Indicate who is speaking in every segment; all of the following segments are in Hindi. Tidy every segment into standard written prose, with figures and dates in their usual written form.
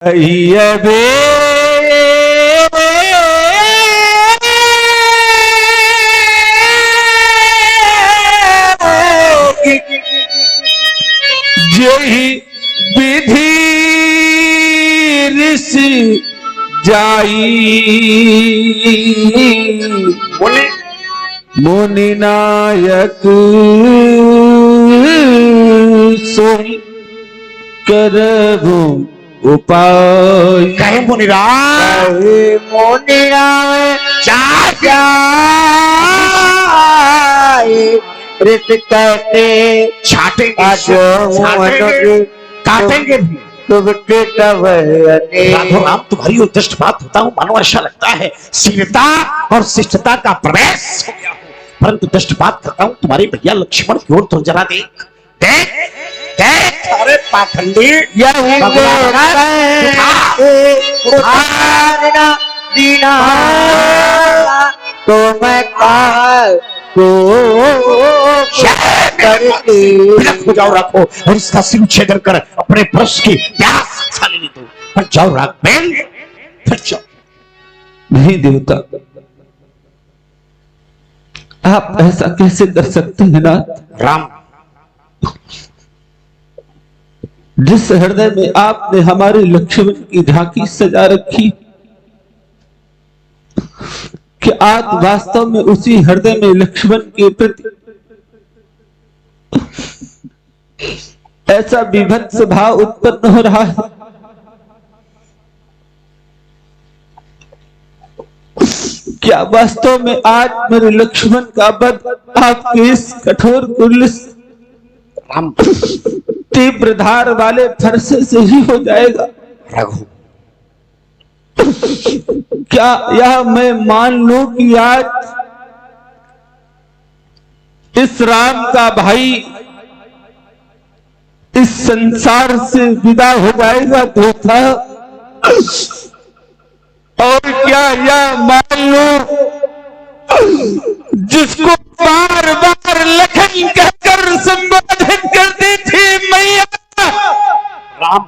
Speaker 1: अय्यबे जही विधि ऋषि जाई मुनि नायक सोई करबो उपाय।
Speaker 2: कहे मुनिराम
Speaker 1: ऋत कहते
Speaker 2: काटेंगे भी। राम तुम्हारी उद्दिष्ट बात होता हूँ मानो ऐसा लगता है शीलता और शिष्टता का प्रवेश हो गया हो, परंतु दुष्ट बात करता हूँ तुम्हारे भैया लक्ष्मण की ओर तो जरा देख देख देख। अरे पाखंडी
Speaker 1: दीना तो मैं
Speaker 2: हो जाओ रखो और इसका सिर छेदन कर अपने पुरुष की प्यास छाली दो। पर जाओ राग बेन फिर जाओ।
Speaker 1: नहीं देवता, आप ऐसा कैसे कर सकते हैं नाथ?
Speaker 2: राम,
Speaker 1: जिस हृदय में आपने हमारे लक्ष्मण की झांकी सजा रखी, कि आज वास्तव में उसी हृदय में लक्ष्मण के प्रति ऐसा विभत्स भाव उत्पन्न हो रहा है। क्या वास्तव में आज मेरे लक्ष्मण का वध आपके इस कठोर कुल्स तीव्र धार वाले फरसे से ही हो जाएगा?
Speaker 2: रघु,
Speaker 1: क्या यह मैं मान लूं कि आज इस राम का भाई इस संसार से विदा हो जाएगा देवता? और क्या यह मान लूं जिसको बार बार लखन कहकर संबोधित करती थी मैया
Speaker 2: राम,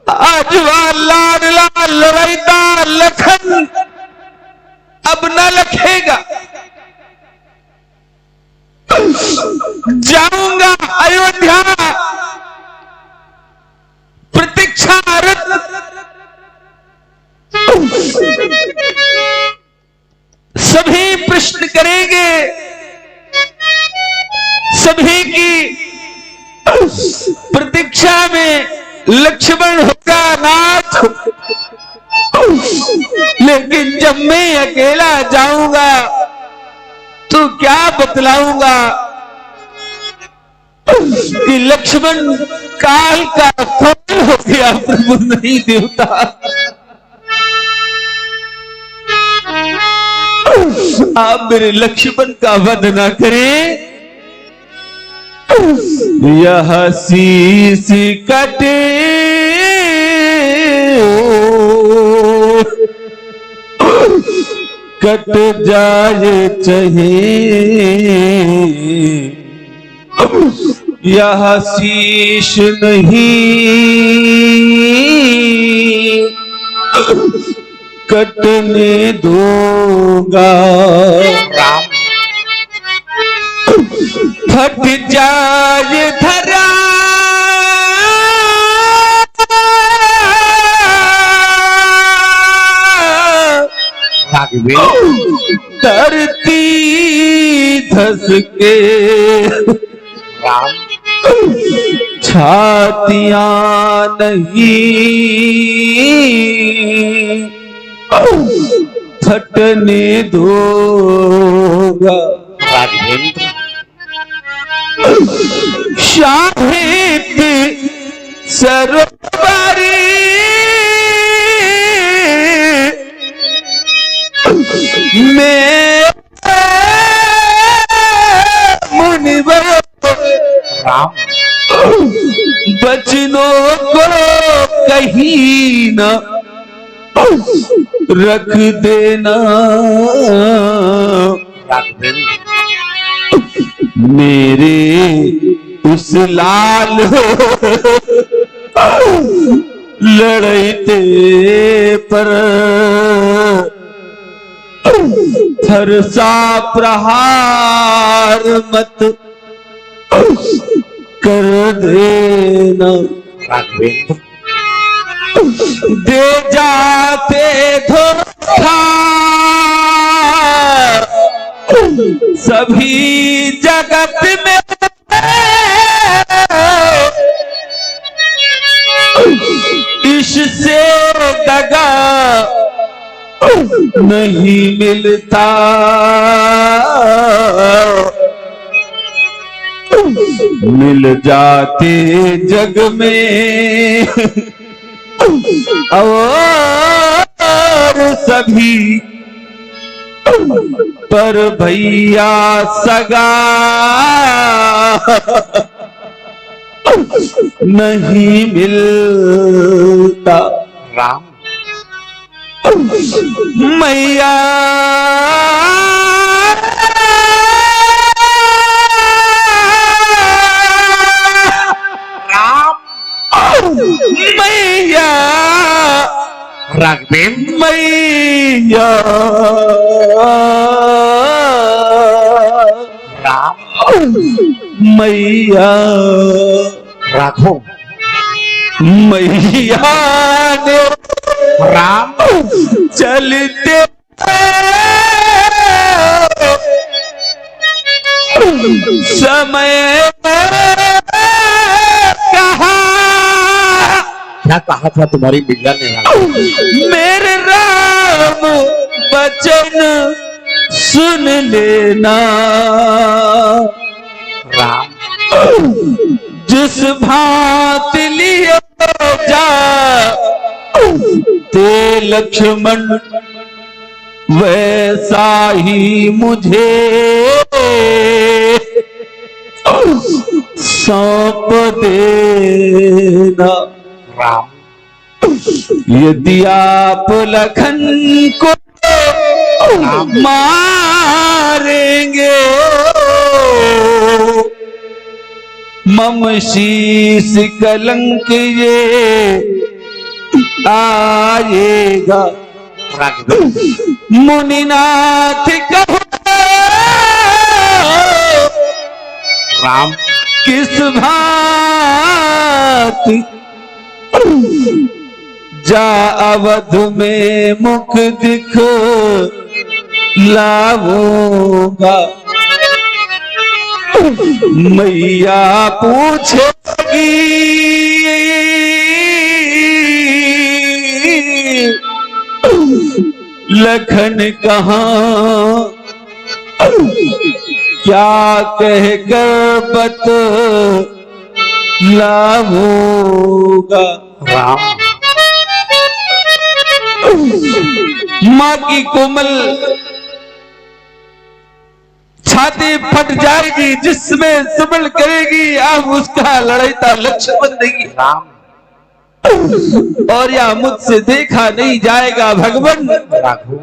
Speaker 1: आज वह लाडला लड़ैता लखन अब न लखेगा। जाऊंगा अयोध्या प्रतीक्षारत, सभी प्रश्न करेंगे, सभी की प्रतीक्षा में लक्ष्मण होगा नाथ। लेकिन जब मैं अकेला जाऊंगा तो क्या बतलाऊंगा कि लक्ष्मण काल का फल हो गया? प्रभु नहीं देवता, आप मेरे लक्ष्मण का वध ना करें। यह शीश कटे कट जाए चाहे, यह शीश नहीं कटने दूंगा।
Speaker 2: राम,
Speaker 1: फट जाए धरा धरती धस के,
Speaker 2: राम,
Speaker 1: छातियां नहीं फटने दूंगा।
Speaker 2: राघवेंद्र,
Speaker 1: शाहिद सरोवरी में मुनिवर
Speaker 2: राम,
Speaker 1: बचनों को कहीं न रख देना। मेरे उस लाल लड़ते पर फरसा प्रहार मत कर देना।
Speaker 2: राघवेंद्र
Speaker 1: दे जाते धोखा सभी जगत में, इससे दगा नहीं मिलता। मिल जाते जग में और सभी पर भैया सगा नहीं मिलता।
Speaker 2: राम
Speaker 1: मैया मैया
Speaker 2: राघवेंद्र
Speaker 1: मैया
Speaker 2: राम
Speaker 1: मैया
Speaker 2: राघो
Speaker 1: मैया ने
Speaker 2: राम
Speaker 1: चलते समय
Speaker 2: क्या कहा था तुम्हारी बिटिया ने?
Speaker 1: मेरे राम बचन सुन लेना।
Speaker 2: राम
Speaker 1: जिस भांति लिए जा ते लक्ष्मण वैसा ही मुझे सौंप देना।
Speaker 2: राम
Speaker 1: यदि आप लखन को मारेंगे मम शीस कलंक ये आएगा। मुनिनाथ कहो
Speaker 2: राम
Speaker 1: किस भांति जा अवध में मुख दिख लाऊंगा। मैया पूछेगी लखन कहाँ क्या कह कर बत लाऊंगा।
Speaker 2: राम
Speaker 1: माँ की कोमल छाती फट जाएगी जिसमें सबल करेगी आप उसका लड़ाईता लक्ष्मण देगी।
Speaker 2: राम
Speaker 1: और या मुझसे देखा नहीं जाएगा भगवान
Speaker 2: राघो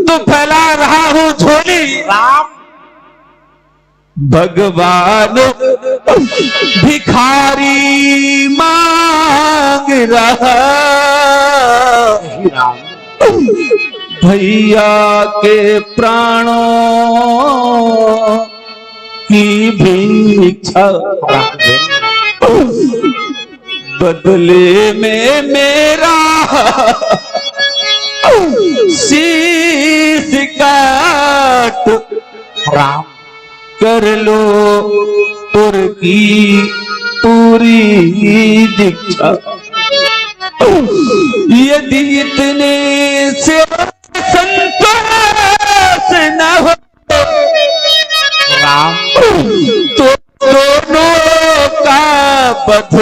Speaker 1: तो फैला रहा हूं झोली।
Speaker 2: राम
Speaker 1: भगवान भिखारी मांग रहा
Speaker 2: राम
Speaker 1: भैया के प्राणों की भिक्षा। बदले में मेरा शीश काट
Speaker 2: राम
Speaker 1: कर लो पुर की पूरी दीक्षा। यदि इतने से संतोष न हो
Speaker 2: राम
Speaker 1: तो दोनों का वध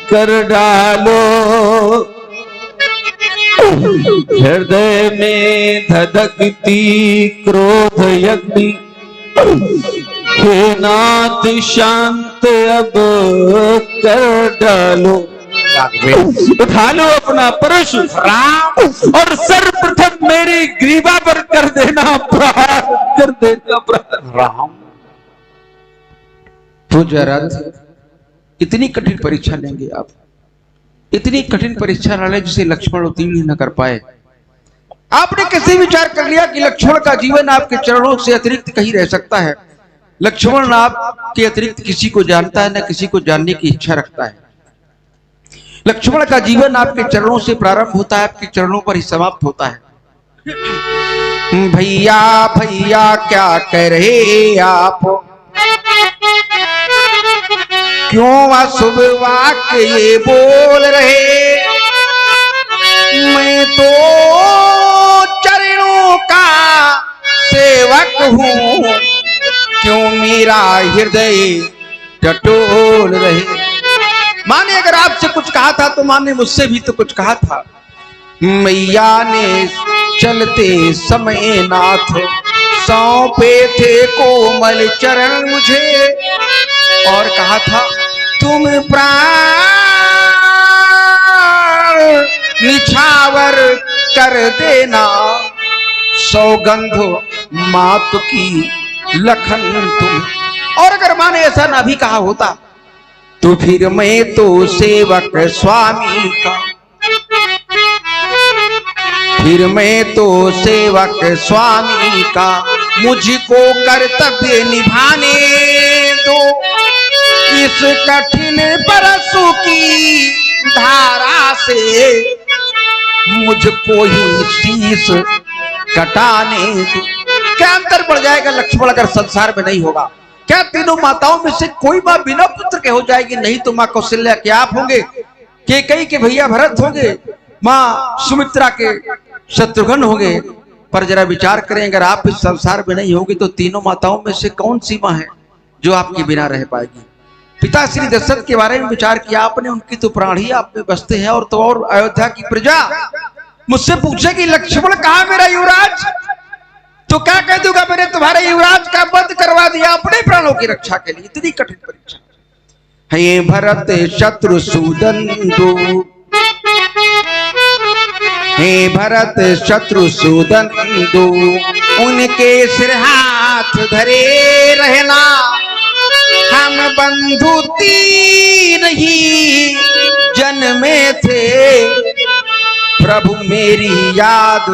Speaker 1: कर डालो। हृदय में धधकती क्रोध यज्ञ हे नाथ शांत अब कर डालो। उठा लो अपना परश
Speaker 2: राम
Speaker 1: और सर्वप्रथम मेरी ग्रीवा पर कर देना प्रहार, कर देना प्रहार।
Speaker 2: राम
Speaker 1: पूज्य रथ इतनी कठिन परीक्षा लेंगे आप, इतनी कठिन परीक्षा डाले जिसे लक्ष्मण उत्तीर्ण न कर पाए। आपने कैसे विचार कर लिया कि लक्ष्मण का जीवन आपके चरणों से अतिरिक्त कहीं रह सकता है? लक्ष्मण आपके अतिरिक्त किसी को जानता है, न किसी को जानने की इच्छा रखता है। लक्ष्मण का जीवन आपके चरणों से प्रारंभ होता है, आपके चरणों पर ही समाप्त होता है। भैया भैया क्या कह रहे आप, क्यों अशुभ वाक्य ये बोल रहे? मैं तो चरणों का सेवक हूँ, क्यों मेरा हृदय टटोल रहे? माने अगर आपसे कुछ कहा था तो माने मुझसे भी तो कुछ कहा था। मैया ने चलते समय नाथ सौंपे थे कोमल चरण मुझे, और कहा था तुम प्राण निछावर कर देना, सौगंध मात की लखन तुम। और अगर माने ऐसा ना भी कहा होता तो फिर मैं तो सेवक स्वामी का, फिर मैं तो सेवक स्वामी का, मुझको कर्तव्य निभाने दो। इस कठिन बरसों की धारा से मुझको ही शीश कटाने दो। क्या अंतर पड़ जाएगा लक्ष्मण अगर संसार में नहीं होगा? क्या तीनों माताओं में से कोई मां बिना पुत्र के हो जाएगी? नहीं तो मां कौशल्या के आप होंगे, कैकेयी के भैया भरत होंगे, मां सुमित्रा के शत्रुघ्न होंगे। पर जरा विचार करें, अगर आप इस संसार में नहीं होगी तो तीनों माताओं में से कौन सी मां है जो आपके बिना रह पाएगी? पिता श्री दशरथ के बारे में विचार किया आपने, उनकी तो प्राण ही आप में बसते हैं। और तो और अयोध्या की प्रजा मुझसे पूछे कि लक्ष्मण कहाँ मेरा युवराज, तो क्या कह दूंगा? मैंने तुम्हारे युवराज का वध करवा दिया अपने प्राणों की रक्षा के लिए। इतनी कठिन परीक्षा है। भरत शत्रुसूदन दो, हे भरत शत्रुसूदन दो, उनके सिर हाथ धरे रहना। हम बंधु तीन ही जन्मे थे, प्रभु मेरी याद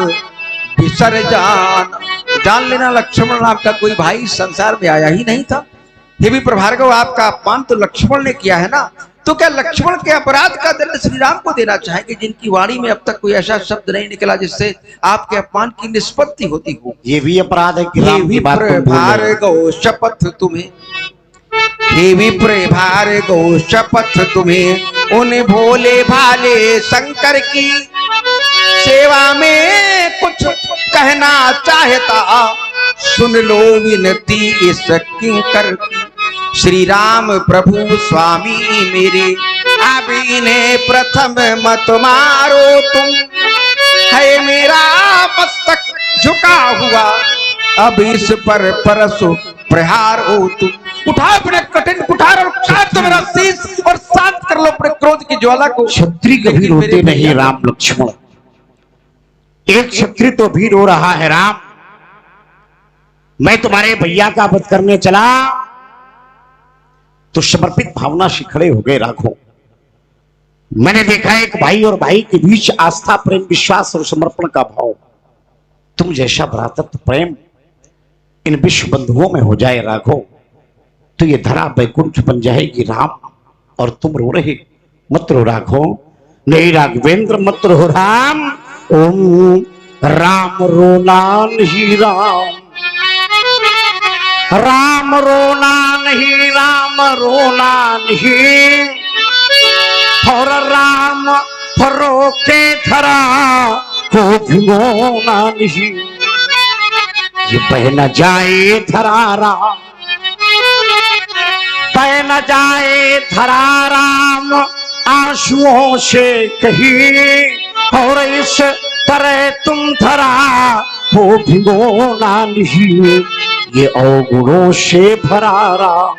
Speaker 1: बिसर जान लेना। लक्ष्मण नाम का कोई भाई संसार में आया ही नहीं था। ये भी प्रभार्गव आपका अपमान तो लक्ष्मण ने किया है ना, तो क्या लक्ष्मण के अपराध का दंड श्री राम को देना चाहेंगे, जिनकी वाणी में अब तक कोई ऐसा शब्द नहीं निकला जिससे आपके अपमान की निष्पत्ति होती हो?
Speaker 2: ये भी अपराध है कि राम की बात तुम भूल गए।
Speaker 1: भार्गव शपथ तुम्हें, हे विप्र भार्गव शपथ तुम्हें, उन भोले भाले शंकर की सेवा में कुछ कहना चाहता, सुन लो विनती इस किंकर की। श्री राम प्रभु स्वामी मेरे, अब इन्हें प्रथम मत मारो तुम, है मेरा मस्तक झुका हुआ, अब इस पर परसो प्रहार हो तुम। उठा अपने कठिन कुठार और काट दो मेरा शीश, और शांत कर लो अपने क्रोध की ज्वाला को।
Speaker 2: क्षत्रिय कभी रोते नहीं राम लक्ष्मण, एक क्षत्रिय तो भी रो रहा है। राम, मैं तुम्हारे भैया का वध करने चला तो समर्पित भावना से खड़े हो गए राघव। मैंने देखा एक भाई और भाई के बीच आस्था, प्रेम, विश्वास और समर्पण का भाव। तुम जैसा भ्रातृत्व प्रेम इन विश्व बंधुओं में हो जाए राघव, तो ये धरा वैकुंठ बन जाएगी राम। और तुम रो रहे, मत रो राघव, नहीं राघवेंद्र मत रो राम। ओम राम रोना नहीं राम, राम रोना नहीं, राम रोना नहीं, और राम फरो के धरा को भिगोना नहीं। ये बह न जाए धरा राम, बह न जाए धरा राम आंसुओं से कहीं, और इस तरह तुम धरा हो भिगोना नहीं। ये अवगुणों से भरा राम,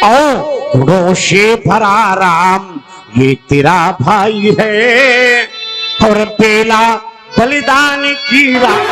Speaker 2: अवगुणों से भरा राम, ये तेरा भाई है, और बेला बलिदान की राम।